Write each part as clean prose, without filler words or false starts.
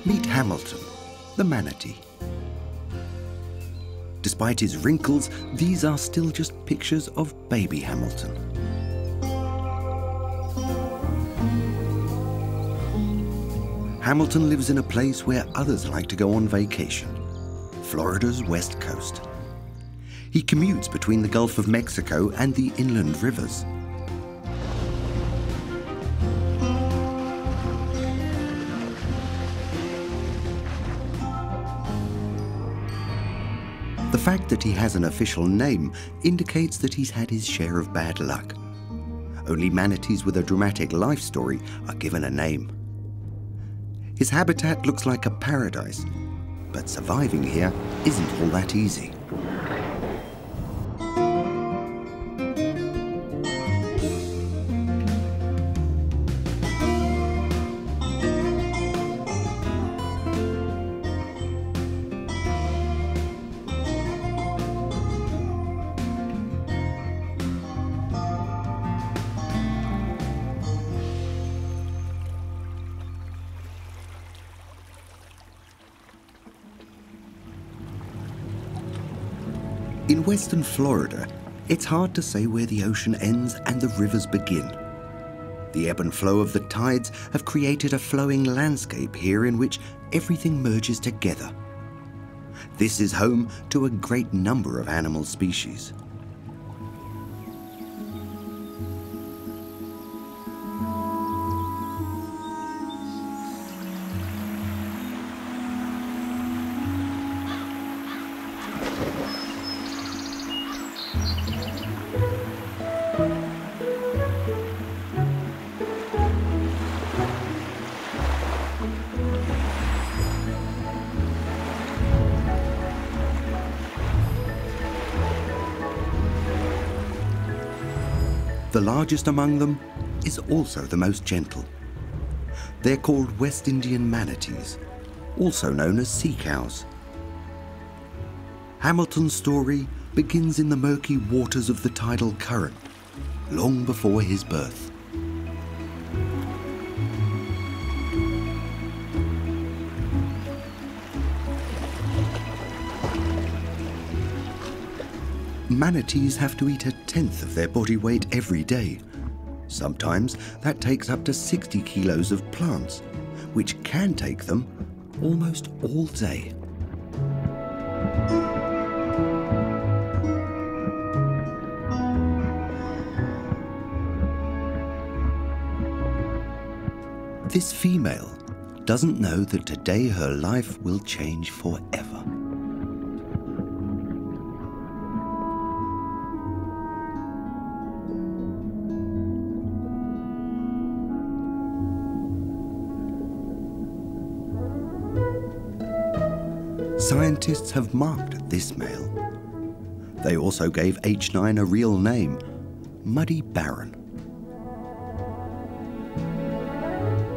Meet Hamilton, the manatee. Despite his wrinkles, these are still just pictures of baby Hamilton. Hamilton lives in a place where others like to go on vacation, Florida's west coast. He commutes between the Gulf of Mexico and the inland rivers. The fact that he has an official name indicates that he's had his share of bad luck. Only manatees with a dramatic life story are given a name. His habitat looks like a paradise, but surviving here isn't all that easy. In western Florida, it's hard to say where the ocean ends and the rivers begin. The ebb and flow of the tides have created a flowing landscape here in which everything merges together. This is home to a great number of animal species. The largest among them is also the most gentle. They're called West Indian manatees, also known as sea cows. Hamilton's story begins in the murky waters of the tidal current, long before his birth. Manatees have to eat 1/10 of their body weight every day. Sometimes that takes up to 60 kilos of plants, which can take them almost all day. This female doesn't know that today her life will change forever. Scientists have marked this male. They also gave H9 a real name, Muddy Baron.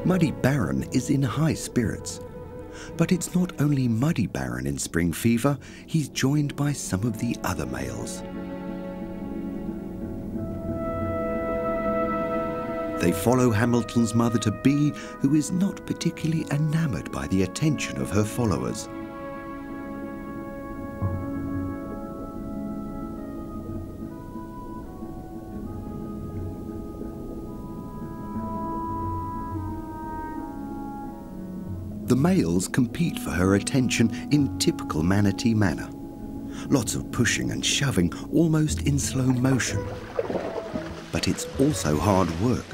Muddy Baron is in high spirits. But it's not only Muddy Baron in spring fever, he's joined by some of the other males. They follow Hamilton's mother-to-be, who is not particularly enamored by the attention of her followers. The males compete for her attention in typical manatee manner. Lots of pushing and shoving, almost in slow motion. But it's also hard work.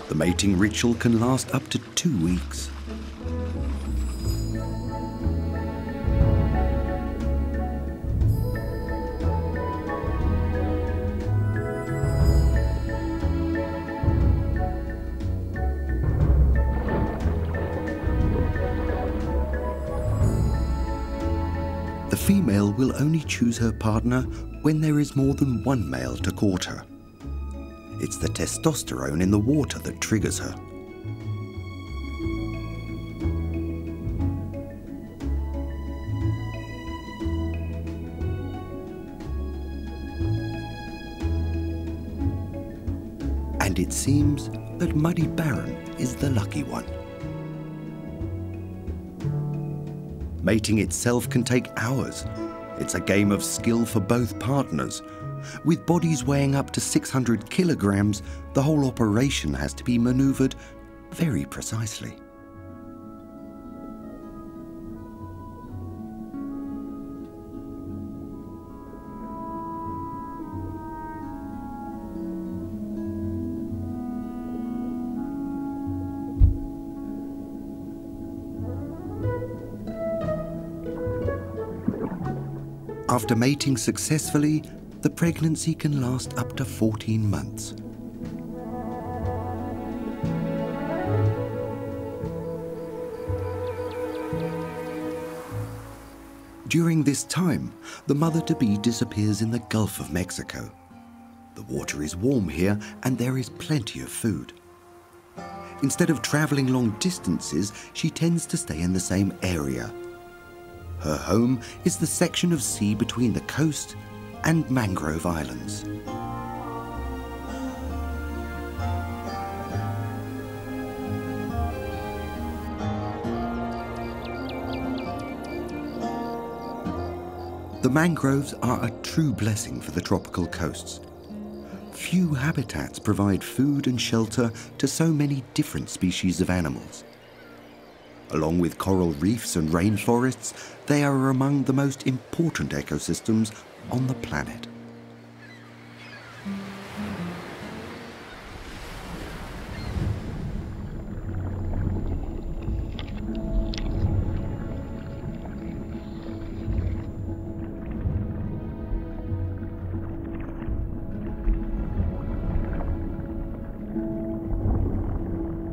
The mating ritual can last up to 2 weeks. The female will only choose her partner when there is more than one male to court her. It's the testosterone in the water that triggers her. And it seems that Muddy Barron is the lucky one. Mating itself can take hours. It's a game of skill for both partners. With bodies weighing up to 600 kilograms, the whole operation has to be maneuvered very precisely. After mating successfully, the pregnancy can last up to 14 months. During this time, the mother-to-be disappears in the Gulf of Mexico. The water is warm here and there is plenty of food. Instead of traveling long distances, she tends to stay in the same area. Her home is the section of sea between the coast and mangrove islands. The mangroves are a true blessing for the tropical coasts. Few habitats provide food and shelter to so many different species of animals. Along with coral reefs and rainforests, they are among the most important ecosystems on the planet.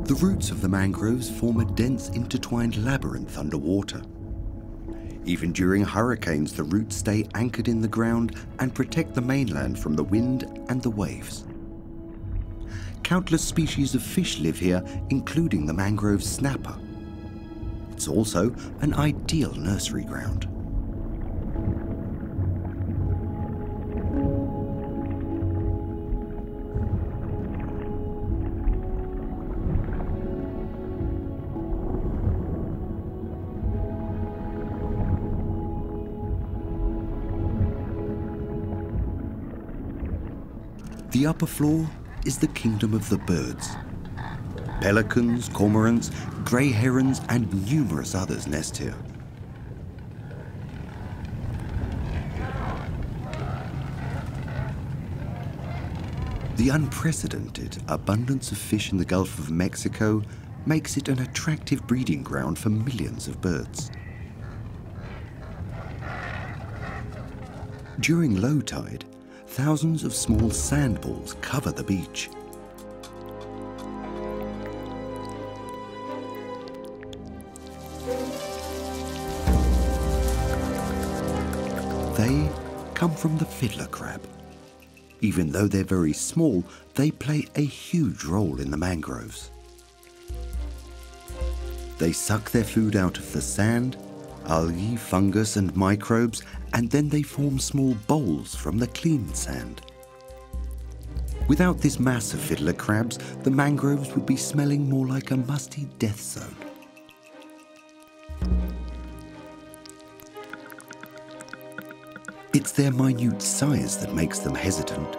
The roots of the mangroves form a dense, intertwined labyrinth underwater. Even during hurricanes, the roots stay anchored in the ground and protect the mainland from the wind and the waves. Countless species of fish live here, including the mangrove snapper. It's also an ideal nursery ground. The upper floor is the kingdom of the birds. Pelicans, cormorants, grey herons, and numerous others nest here. The unprecedented abundance of fish in the Gulf of Mexico makes it an attractive breeding ground for millions of birds. During low tide, thousands of small sand balls cover the beach. They come from the fiddler crab. Even though they're very small, they play a huge role in the mangroves. They suck their food out of the sand, algae, fungus and microbes, and then they form small bowls from the clean sand. Without this mass of fiddler crabs, the mangroves would be smelling more like a musty death zone. It's their minute size that makes them hesitant.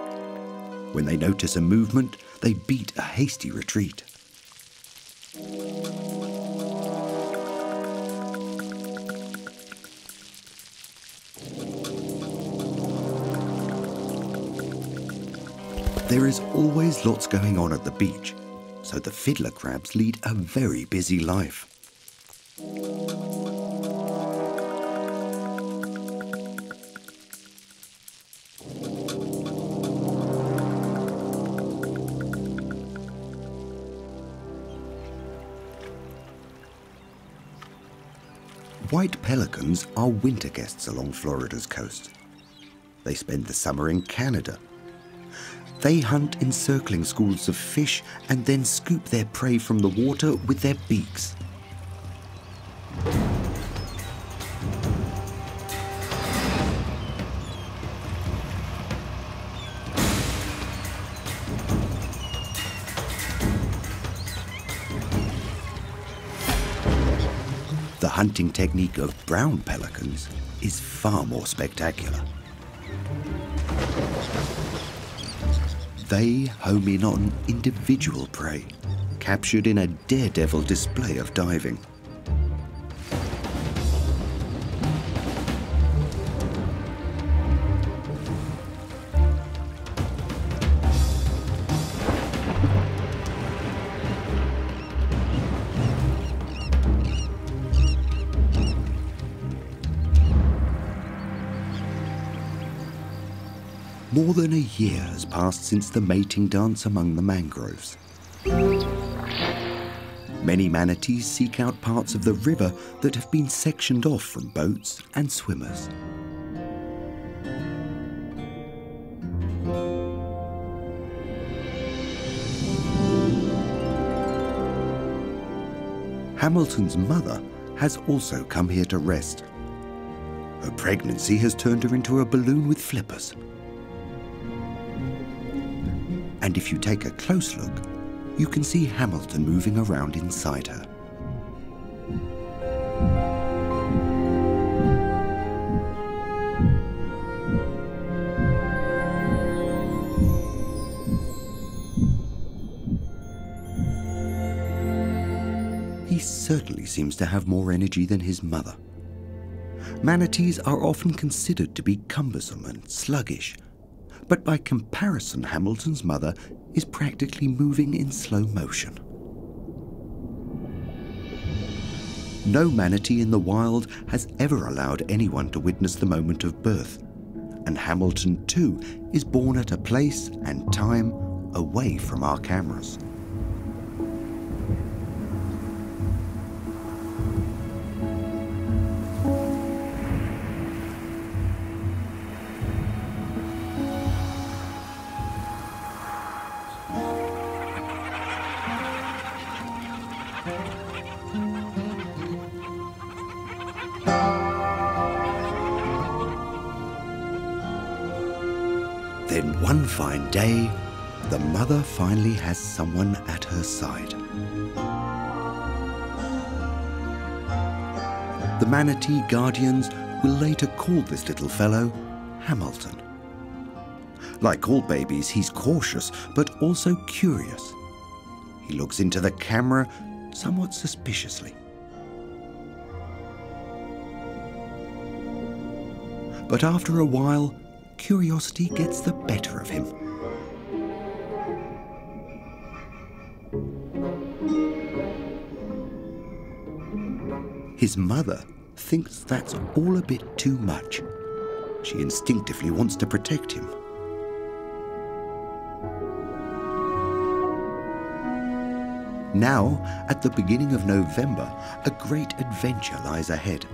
When they notice a movement, they beat a hasty retreat. There is always lots going on at the beach, so the fiddler crabs lead a very busy life. White pelicans are winter guests along Florida's coast. They spend the summer in Canada. They hunt encircling schools of fish and then scoop their prey from the water with their beaks. hunting technique of brown pelicans is far more spectacular. They home in on individual prey, captured in a daredevil display of diving. More than a year has passed since the mating dance among the mangroves. Many manatees seek out parts of the river that have been sectioned off from boats and swimmers. Hamilton's mother has also come here to rest. Her pregnancy has turned her into a balloon with flippers. And if you take a close look, you can see Hamilton moving around inside her. He certainly seems to have more energy than his mother. Manatees are often considered to be cumbersome and sluggish, but by comparison, Hamilton's mother is practically moving in slow motion. No manatee in the wild has ever allowed anyone to witness the moment of birth, and Hamilton too is born at a place and time away from our cameras. Then one fine day, the mother finally has someone at her side. The manatee guardians will later call this little fellow Hamilton. Like all babies, he's cautious, but also curious. He looks into the camera somewhat suspiciously. But after a while, curiosity gets the better of him. His mother thinks that's all a bit too much. She instinctively wants to protect him. Now, at the beginning of November, a great adventure lies ahead.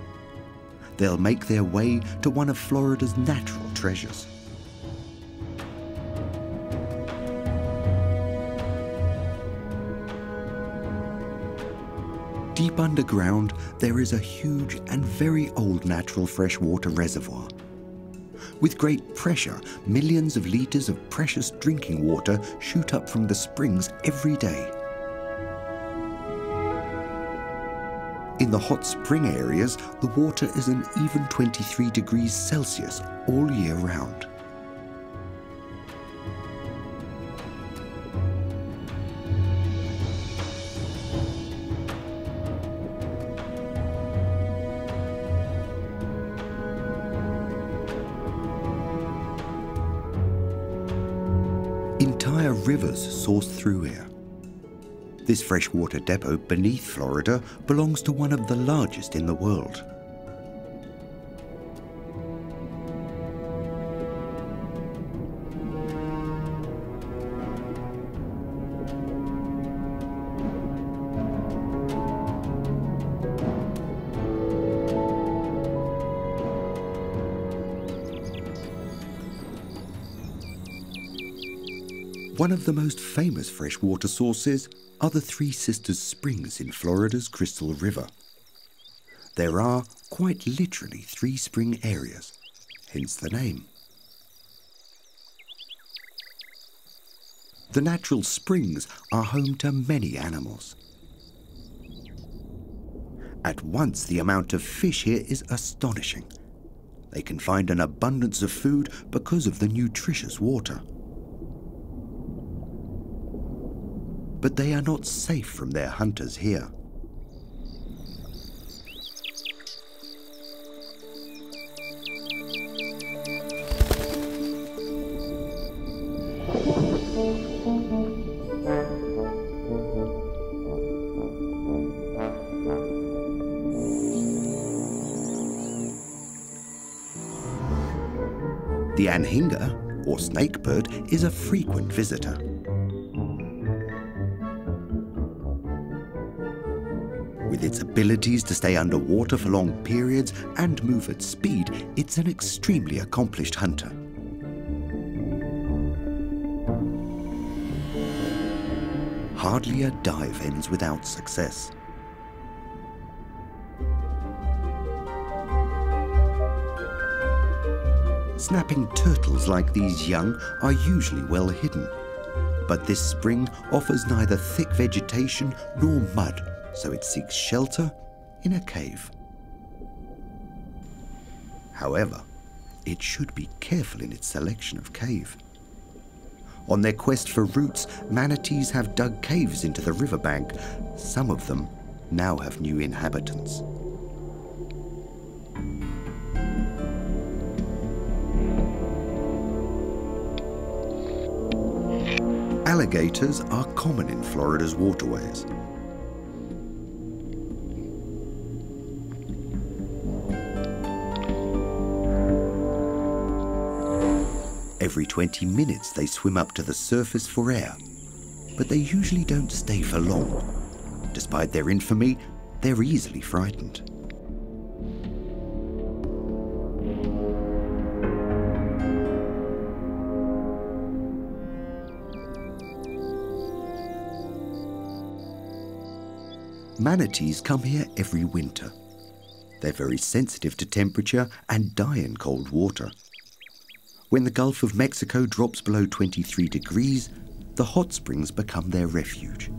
They'll make their way to one of Florida's natural treasures. Deep underground, there is a huge and very old natural freshwater reservoir. With great pressure, millions of litres of precious drinking water shoot up from the springs every day. In the hot spring areas, the water is an even 23 degrees Celsius all year round. Entire rivers source through here. This freshwater depot beneath Florida belongs to one of the largest in the world. One of the most famous freshwater sources are the Three Sisters Springs in Florida's Crystal River. There are, quite literally, 3 spring areas, hence the name. The natural springs are home to many animals. At once, the amount of fish here is astonishing. They can find an abundance of food because of the nutritious water. But they are not safe from their hunters here. The anhinga, or snakebird, is a frequent visitor. With its abilities to stay underwater for long periods and move at speed, it's an extremely accomplished hunter. Hardly a dive ends without success. Snapping turtles like these young are usually well hidden, but this spring offers neither thick vegetation nor mud, so it seeks shelter in a cave. However, it should be careful in its selection of cave. On their quest for roots, manatees have dug caves into the riverbank. Some of them now have new inhabitants. Alligators are common in Florida's waterways. Every 20 minutes they swim up to the surface for air, but they usually don't stay for long. Despite their infamy, they're easily frightened. Manatees come here every winter. They're very sensitive to temperature and die in cold water. When the Gulf of Mexico drops below 23 degrees, the hot springs become their refuge.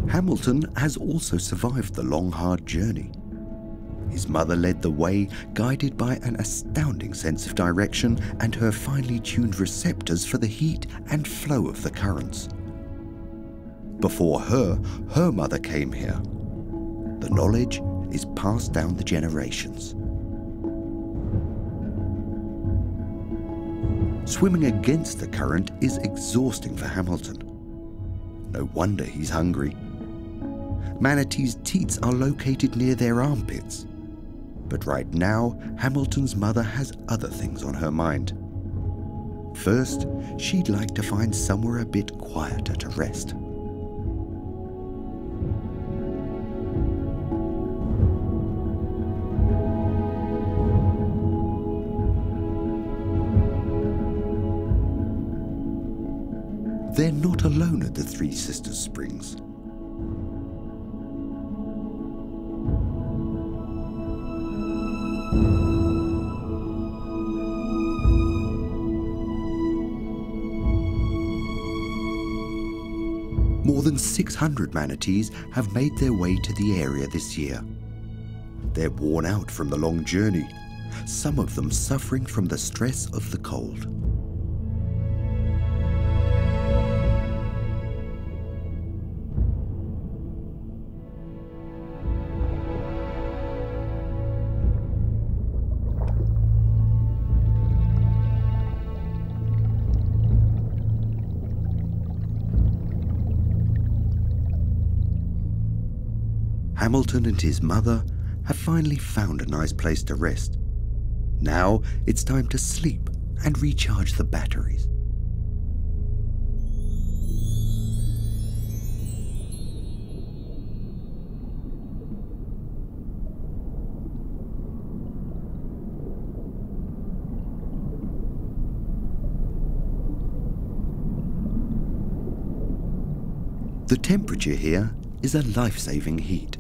Hamilton has also survived the long, hard journey. His mother led the way, guided by an astounding sense of direction and her finely tuned receptors for the heat and flow of the currents. Before her, her mother came here. The knowledge is passed down the generations. Swimming against the current is exhausting for Hamilton. No wonder he's hungry. Manatees' teats are located near their armpits. But right now, Hamilton's mother has other things on her mind. First, she'd like to find somewhere a bit quieter to rest. They're not alone at the Three Sisters Springs. More than 600 manatees have made their way to the area this year. They're worn out from the long journey, some of them suffering from the stress of the cold. Hamilton and his mother have finally found a nice place to rest. Now it's time to sleep and recharge the batteries. The temperature here is a life-saving heat.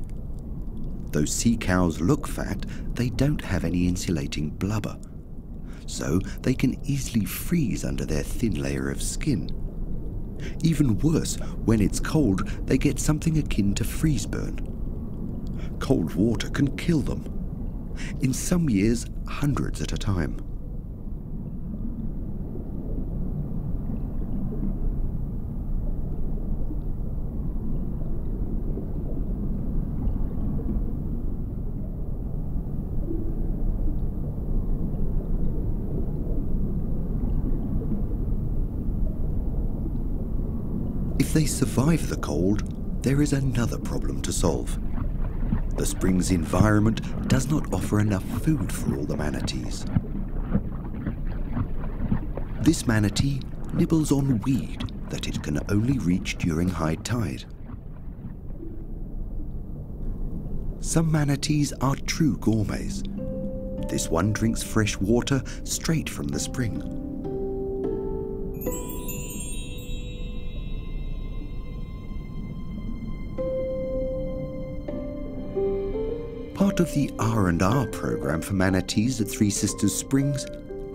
Though sea cows look fat, they don't have any insulating blubber. so they can easily freeze under their thin layer of skin. Even worse, when it's cold, they get something akin to freeze burn. Cold water can kill them. In some years, hundreds at a time. If they survive the cold, there is another problem to solve. The spring's environment does not offer enough food for all the manatees. This manatee nibbles on weed that it can only reach during high tide. Some manatees are true gourmets. This one drinks fresh water straight from the spring. Part of the R&R program for manatees at Three Sisters Springs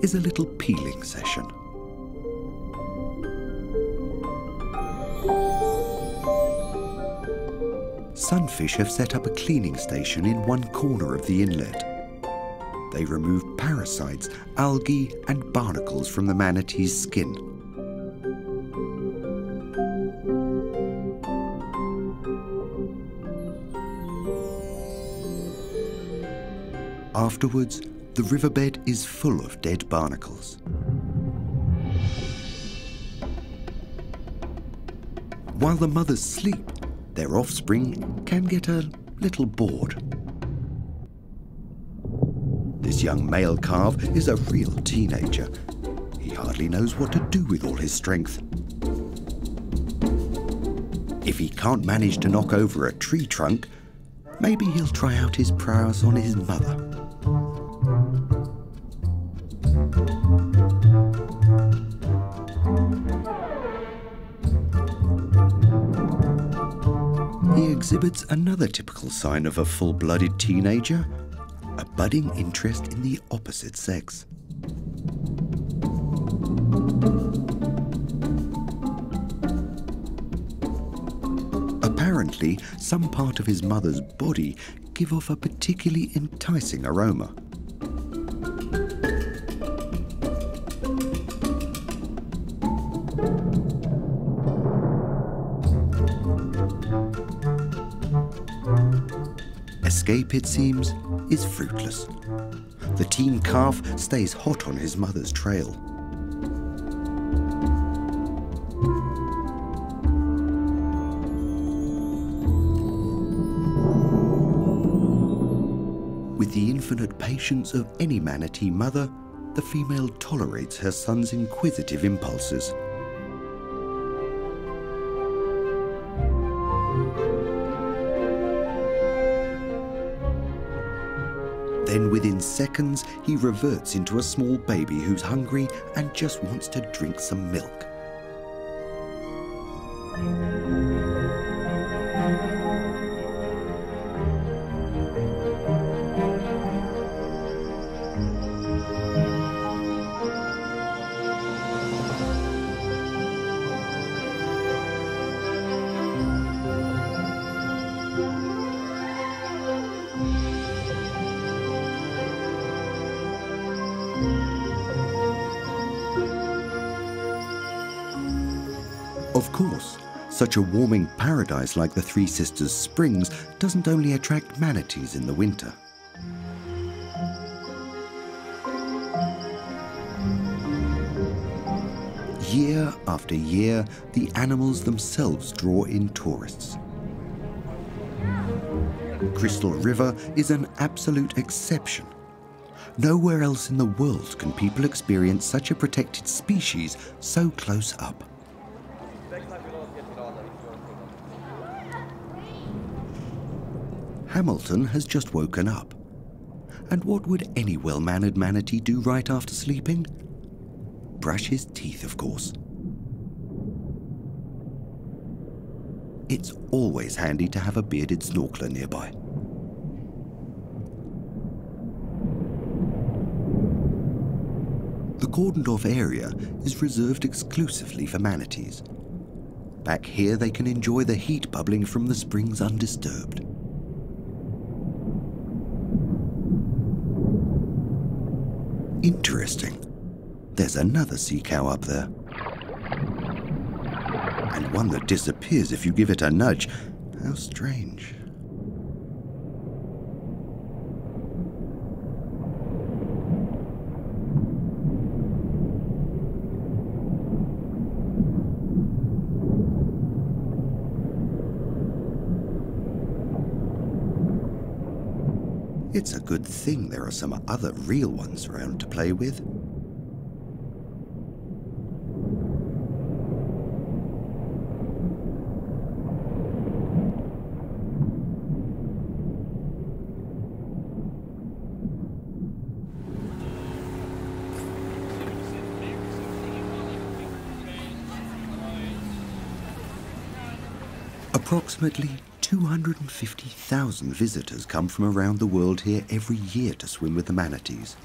is a little peeling session. Sunfish have set up a cleaning station in one corner of the inlet. They remove parasites, algae and barnacles from the manatee's skin. Afterwards, the riverbed is full of dead barnacles. While the mothers sleep, their offspring can get a little bored. This young male calf is a real teenager. He hardly knows what to do with all his strength. If he can't manage to knock over a tree trunk, maybe he'll try out his prowess on his mother. He exhibits another typical sign of a full-blooded teenager, a budding interest in the opposite sex. Apparently, some part of his mother's body give off a particularly enticing aroma. Escape, it seems, is fruitless. The teen calf stays hot on his mother's trail. With the infinite patience of any manatee mother, the female tolerates her son's inquisitive impulses. Then within seconds, he reverts into a small baby who's hungry and just wants to drink some milk. Of course, such a warming paradise like the Three Sisters Springs doesn't only attract manatees in the winter. Year after year, the animals themselves draw in tourists. Crystal River is an absolute exception. Nowhere else in the world can people experience such a protected species so close up. Hamilton has just woken up. And what would any well-mannered manatee do right after sleeping? Brush his teeth, of course. It's always handy to have a bearded snorkeler nearby. The cordoned off area is reserved exclusively for manatees. Back here they can enjoy the heat bubbling from the springs undisturbed. Interesting. There's another sea cow up there. And one that disappears if you give it a nudge. How strange. It's a good thing there are some other real ones around to play with. Approximately 250,000 visitors come from around the world here every year to swim with the manatees.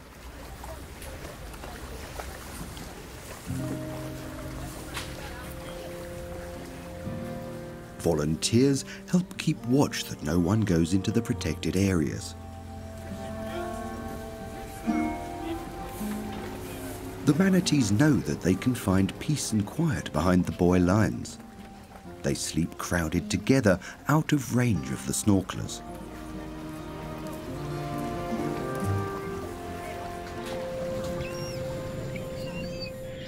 Volunteers help keep watch that no one goes into the protected areas. The manatees know that they can find peace and quiet behind the buoy lines. They sleep crowded together, out of range of the snorkelers.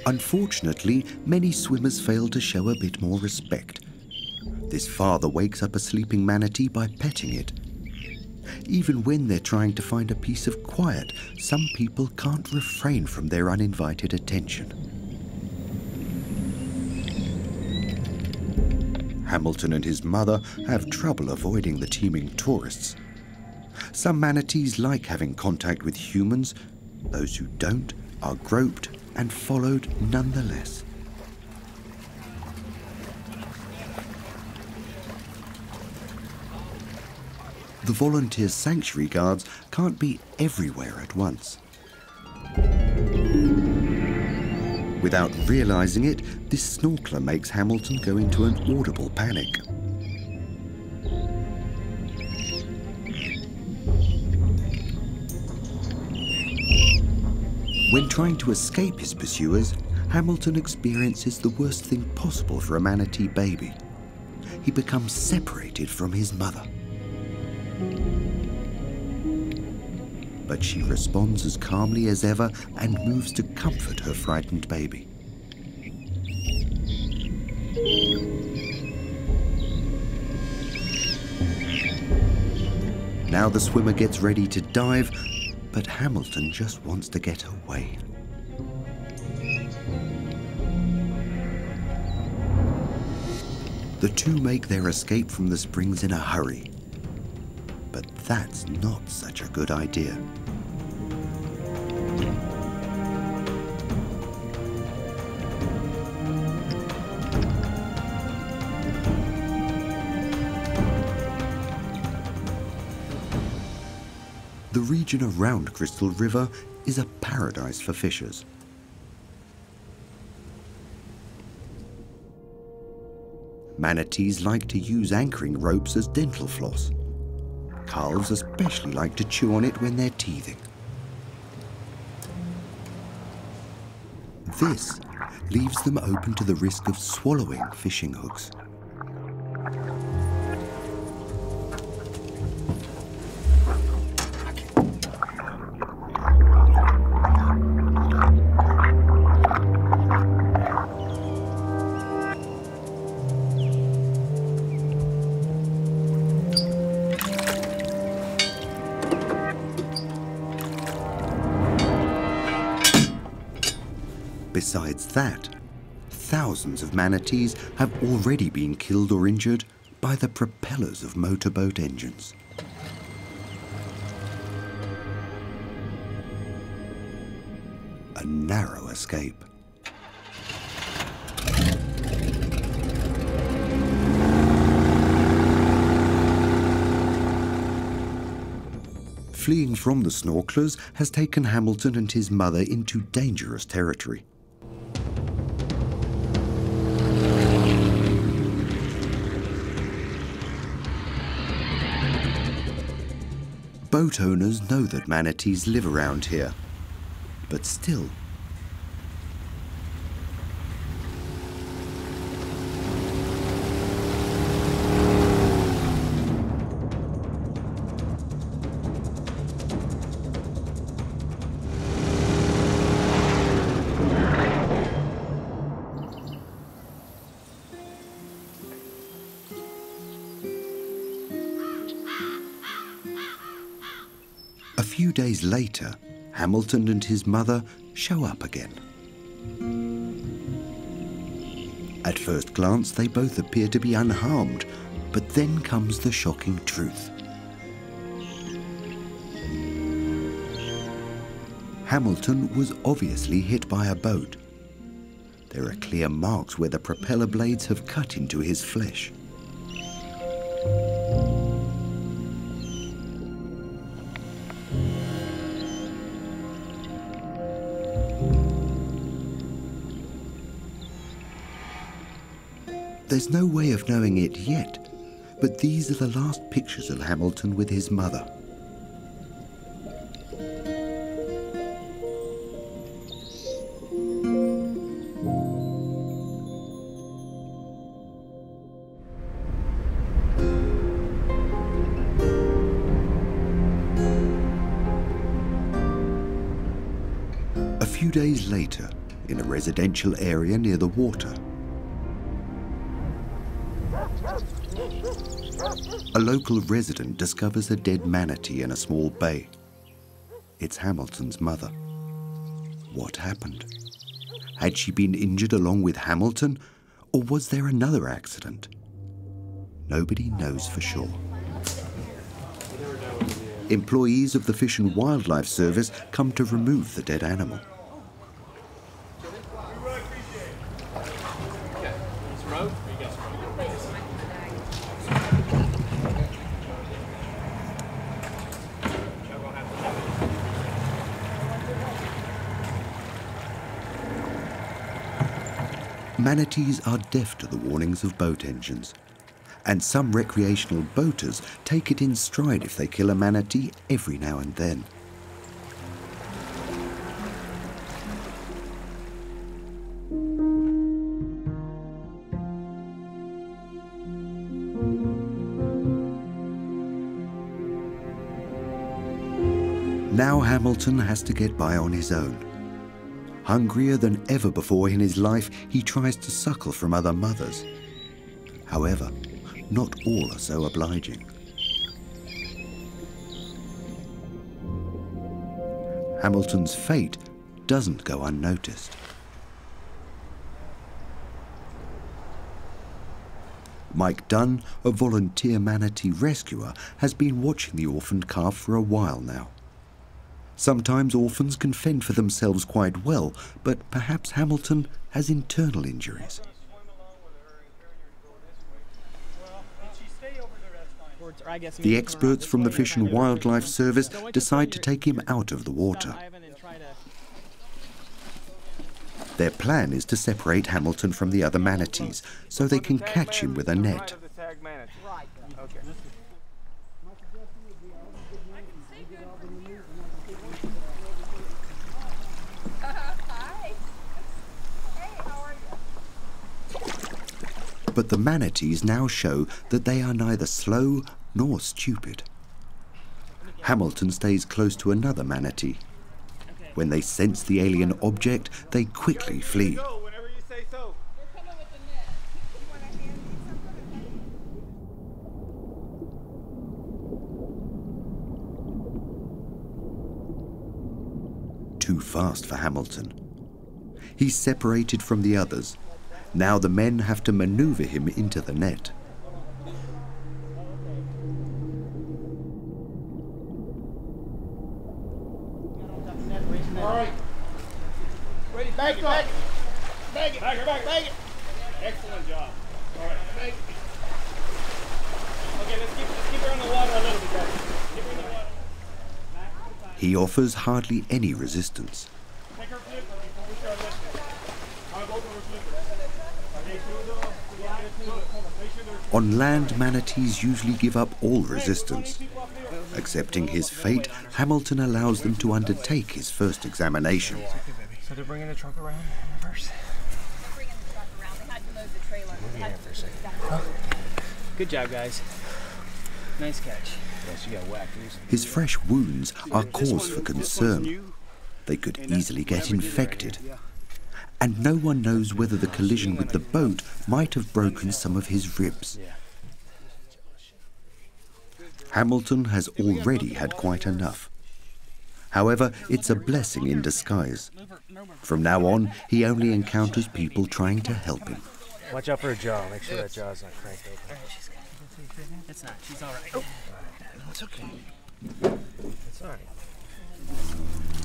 Unfortunately, many swimmers fail to show a bit more respect. This father wakes up a sleeping manatee by petting it. Even when they're trying to find a piece of quiet, some people can't refrain from their uninvited attention. Hamilton and his mother have trouble avoiding the teeming tourists. Some manatees like having contact with humans. Those who don't are groped and followed nonetheless. The volunteer sanctuary guards can't be everywhere at once. Without realizing it, this snorkeler makes Hamilton go into an audible panic. When trying to escape his pursuers, Hamilton experiences the worst thing possible for a manatee baby. He becomes separated from his mother. But she responds as calmly as ever and moves to comfort her frightened baby. Now the swimmer gets ready to dive, but Hamilton just wants to get away. The two make their escape from the springs in a hurry. But that's not such a good idea. The region around Crystal River is a paradise for fishers. Manatees like to use anchoring ropes as dental floss. Calves especially like to chew on it when they're teething. This leaves them open to the risk of swallowing fishing hooks. Besides that, thousands of manatees have already been killed or injured by the propellers of motorboat engines. A narrow escape. Fleeing from the snorkelers has taken Hamilton and his mother into dangerous territory. Boat owners know that manatees live around here, but still. A few days later, Hamilton and his mother show up again. At first glance, they both appear to be unharmed, but then comes the shocking truth. Hamilton was obviously hit by a boat. There are clear marks where the propeller blades have cut into his flesh. There's no way of knowing it yet, but these are the last pictures of Hamilton with his mother. A few days later, in a residential area near the water, a local resident discovers a dead manatee in a small bay. It's Hamilton's mother. What happened? Had she been injured along with Hamilton, or was there another accident? Nobody knows for sure. Employees of the Fish and Wildlife Service come to remove the dead animal. Manatees are deaf to the warnings of boat engines, and some recreational boaters take it in stride if they kill a manatee every now and then. Now Hamilton has to get by on his own. Hungrier than ever before in his life, he tries to suckle from other mothers. However, not all are so obliging. Hamilton's fate doesn't go unnoticed. Mike Dunn, a volunteer manatee rescuer, has been watching the orphaned calf for a while now. Sometimes orphans can fend for themselves quite well, but perhaps Hamilton has internal injuries. The experts from the Fish and Wildlife Service decide to take him out of the water. Their plan is to separate Hamilton from the other manatees so they can catch him with a net. But the manatees now show that they are neither slow nor stupid. Hamilton stays close to another manatee. When they sense the alien object, they quickly flee. Too fast for Hamilton. He's separated from the others. Now the men have to maneuver him into the net. All right. Ready, bag it, bag it. Bag it, bag it, bag it. Excellent job. All right, bag it. Okay, let's keep her in the water a little bit, guys. Keep her in the water. He offers hardly any resistance. On land, manatees usually give up all resistance. Accepting his fate, Hamilton allows them to undertake his first examination. So they're bringing the truck around in reverse. They're bringing the truck around. They had to load the trailer. Moving here for a second. Good job, guys. Nice catch. Yes, you got whacked recently. His fresh wounds are cause for concern. They could easily get infected. And no one knows whether the collision with the boat might have broken some of his ribs. Hamilton has already had quite enough. However, it's a blessing in disguise. From now on, he only encounters people trying to help him. Watch out for her jaw. Make sure that jaw's not cranked open. It's not. She's all right. It's okay. It's all right.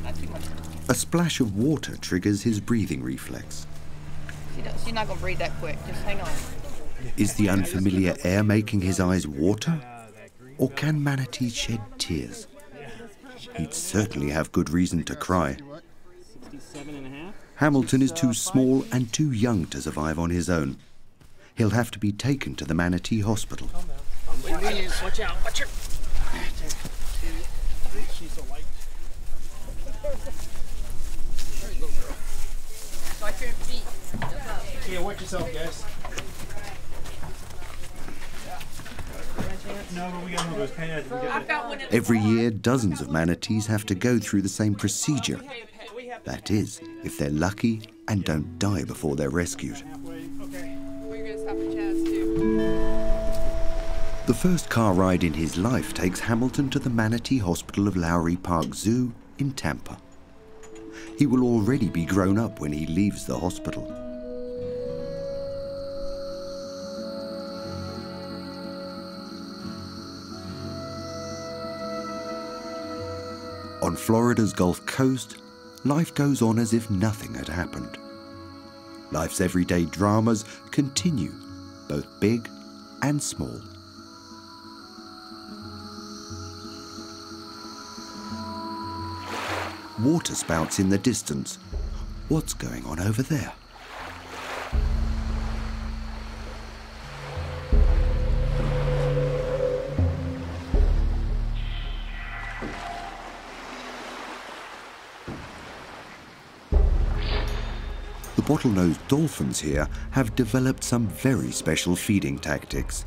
Not too much. A splash of water triggers his breathing reflex. She's not going to breathe that quick. Just hang on. Is the unfamiliar air making his eyes water? Or can manatees shed tears? He'd certainly have good reason to cry. 67.5. Hamilton is too small and too young to survive on his own. He'll have to be taken to the manatee hospital. Watch out. Watch her. She's so light. Watch your feet. Yeah, watch yourself, guys. No, but we got one of those pads. I've got one. Every year, dozens of manatees have to go through the same procedure. That is, if they're lucky and don't die before they're rescued. We're going to stop at Chaz, too. The first car ride in his life takes Hamilton to the Manatee Hospital of Lowry Park Zoo in Tampa. He will already be grown up when he leaves the hospital. On Florida's Gulf Coast, life goes on as if nothing had happened. Life's everyday dramas continue, both big and small. Water spouts in the distance. What's going on over there? The bottlenose dolphins here have developed some very special feeding tactics.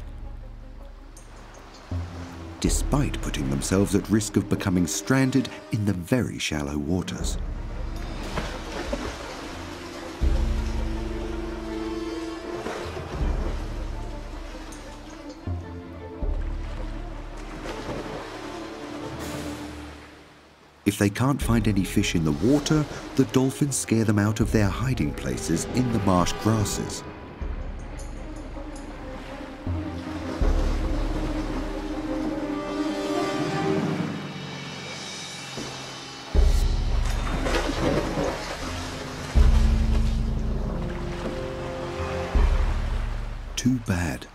Despite putting themselves at risk of becoming stranded in the very shallow waters. If they can't find any fish in the water, the dolphins scare them out of their hiding places in the marsh grasses. Too bad.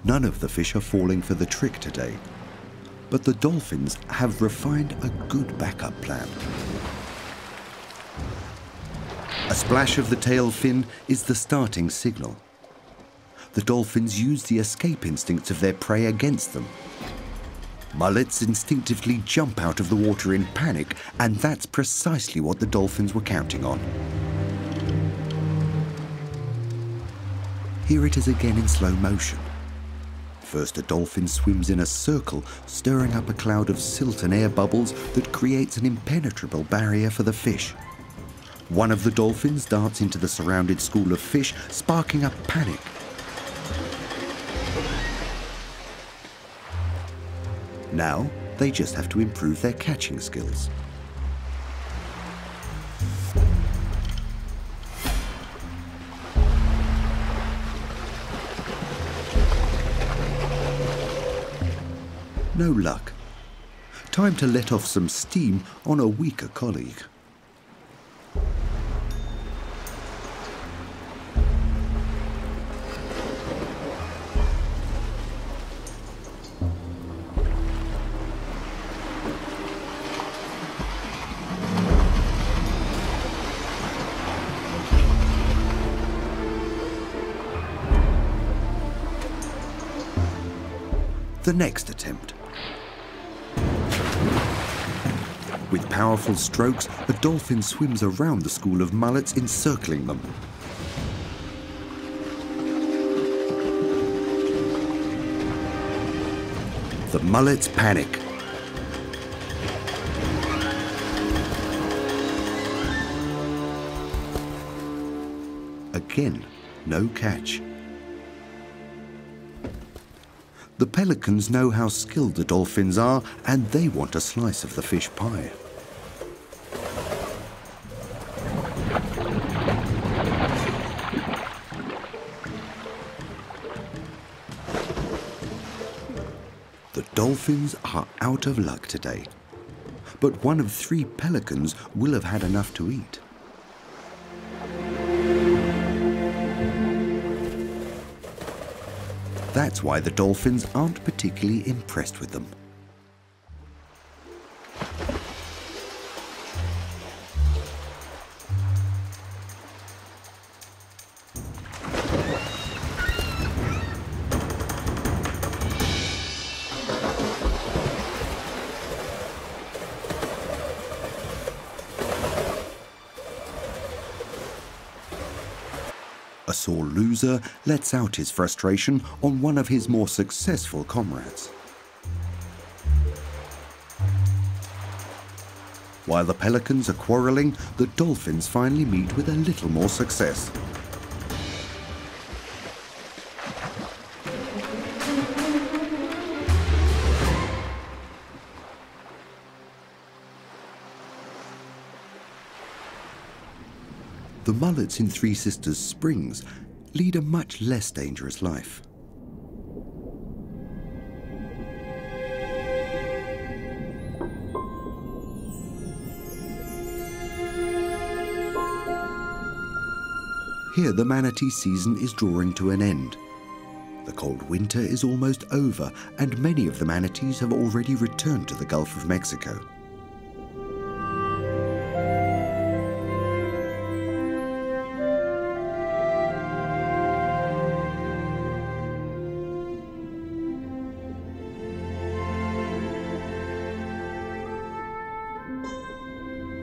None of the fish are falling for the trick today. But the dolphins have refined a good backup plan. A splash of the tail fin is the starting signal. The dolphins use the escape instincts of their prey against them. Mullets instinctively jump out of the water in panic, and that's precisely what the dolphins were counting on. Here it is again in slow motion. First, a dolphin swims in a circle, stirring up a cloud of silt and air bubbles that creates an impenetrable barrier for the fish. One of the dolphins darts into the surrounded school of fish, sparking up panic. Now, they just have to improve their catching skills. No luck. Time to let off some steam on a weaker colleague. the next attempt. With powerful strokes, a dolphin swims around the school of mullets, encircling them. The mullets panic. Again, no catch. The pelicans know how skilled the dolphins are, and they want a slice of the fish pie. The dolphins are out of luck today, but one of 3 pelicans will have had enough to eat. That's why the dolphins aren't particularly impressed with them. A sore loser lets out his frustration on one of his more successful comrades. While the pelicans are quarrelling, the dolphins finally meet with a little more success. The mullets in Three Sisters Springs lead a much less dangerous life. Here the manatee season is drawing to an end. The cold winter is almost over, and many of the manatees have already returned to the Gulf of Mexico.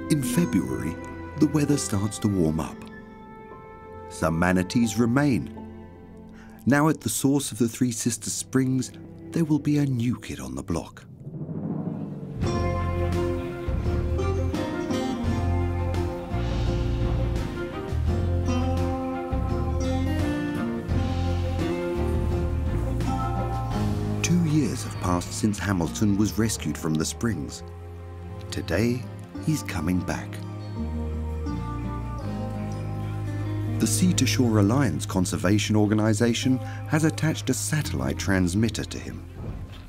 In February, the weather starts to warm up. Some manatees remain. Now at the source of the Three Sisters Springs, there will be a new kid on the block. Two years have passed since Hamilton was rescued from the springs. Today, he's coming back. The Sea to Shore Alliance Conservation Organization has attached a satellite transmitter to him.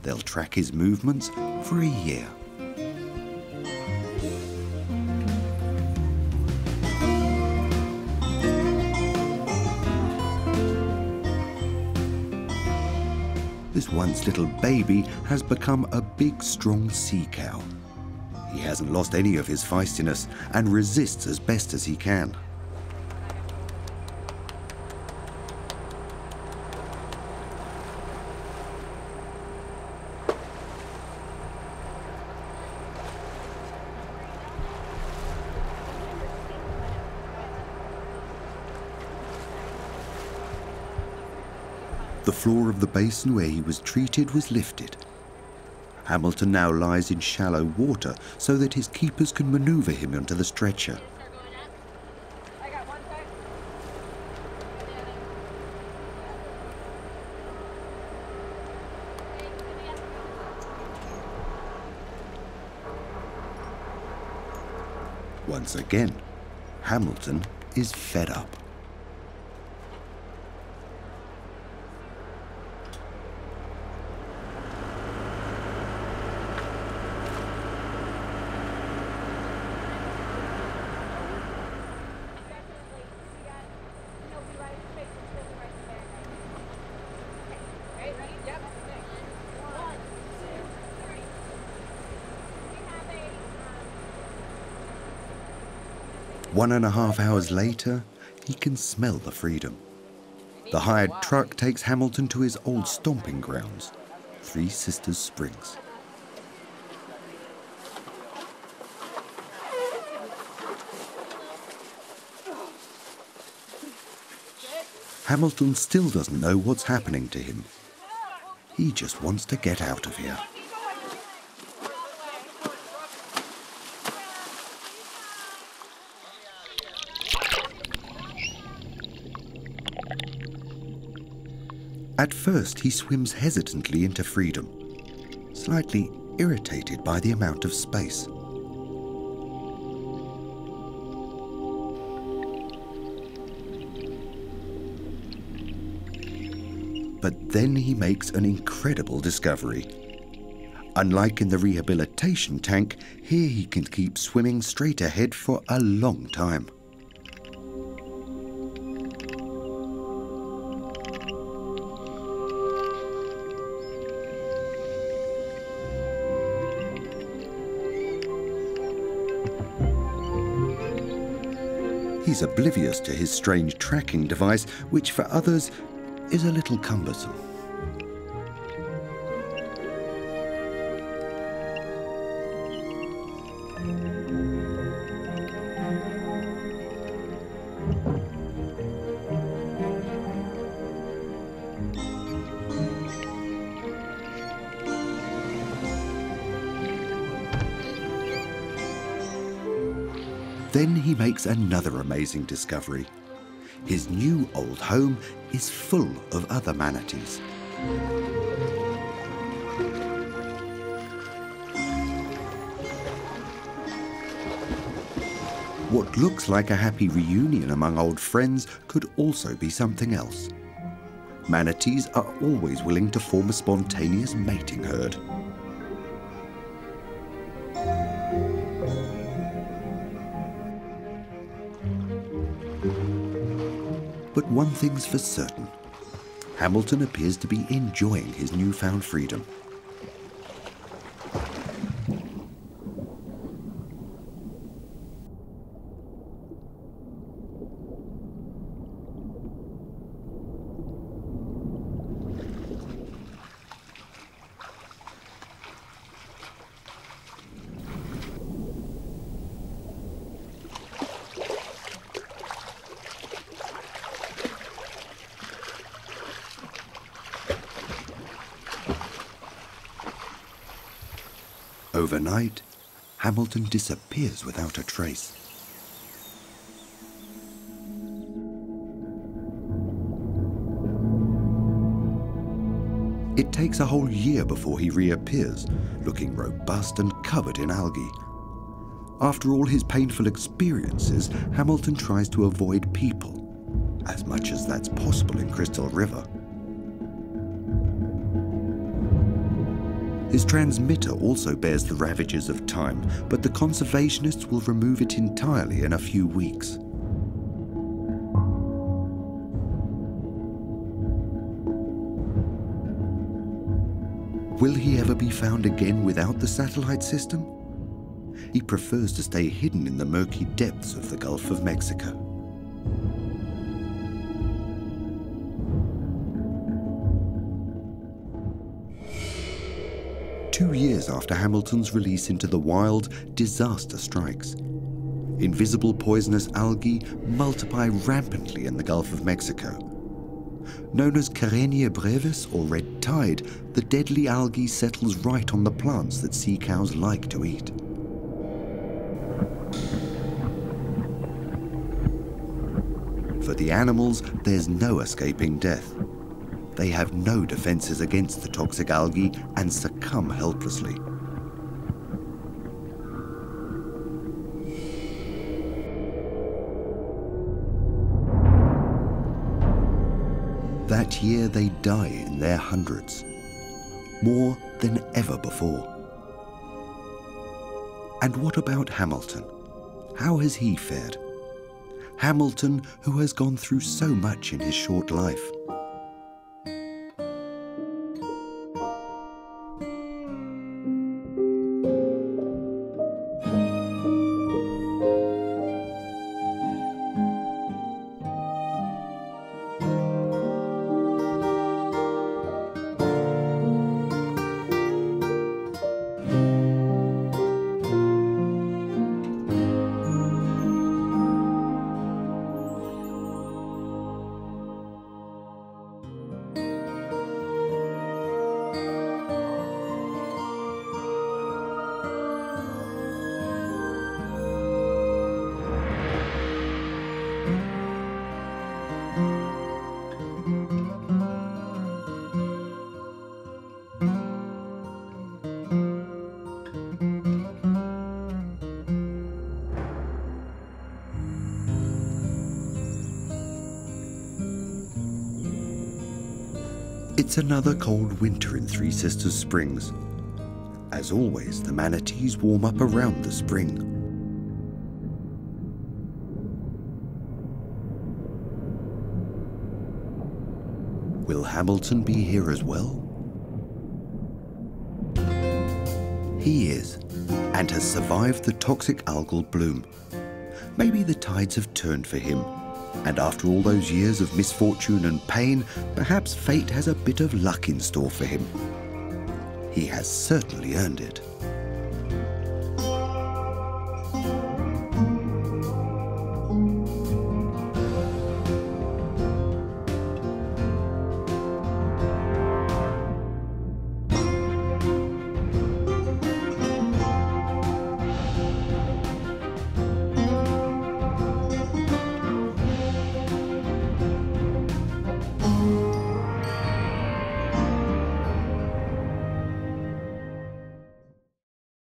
They'll track his movements for a year. This once little baby has become a big, strong sea cow. He hasn't lost any of his feistiness and resists as best as he can. The floor of the basin where he was treated was lifted. Hamilton now lies in shallow water so that his keepers can maneuver him onto the stretcher. Once again, Hamilton is fed up. One and a half hours later, he can smell the freedom. The hired truck takes Hamilton to his old stomping grounds. Three Sisters Springs. Hamilton still doesn't know what's happening to him. He just wants to get out of here. At first, he swims hesitantly into freedom, slightly irritated by the amount of space. But then he makes an incredible discovery. Unlike in the rehabilitation tank, here he can keep swimming straight ahead for a long time. He's oblivious to his strange tracking device, which for others is a little cumbersome. Then he makes another amazing discovery. His new old home is full of other manatees. What looks like a happy reunion among old friends could also be something else. Manatees are always willing to form a spontaneous mating herd. But one thing's for certain. Hamilton appears to be enjoying his newfound freedom. Overnight, Hamilton disappears without a trace. It takes a whole year before he reappears, looking robust and covered in algae. After all his painful experiences, Hamilton tries to avoid people, as much as that's possible in Crystal River. His transmitter also bears the ravages of time, but the conservationists will remove it entirely in a few weeks. Will he ever be found again without the satellite system? He prefers to stay hidden in the murky depths of the Gulf of Mexico. Two years after Hamilton's release into the wild, disaster strikes. Invisible poisonous algae multiply rampantly in the Gulf of Mexico. Known as Karenia brevis or red tide, the deadly algae settles right on the plants that sea cows like to eat. For the animals, there's no escaping death. They have no defenses against the toxic algae and succumb helplessly. That year they die in their hundreds, more than ever before. And what about Hamilton? How has he fared? Hamilton, who has gone through so much in his short life. It's another cold winter in Three Sisters Springs. As always, the manatees warm up around the spring. Will Hamilton be here as well? He is, and has survived the toxic algal bloom. Maybe the tides have turned for him, and after all those years of misfortune and pain, perhaps fate has a bit of luck in store for him. He has certainly earned it.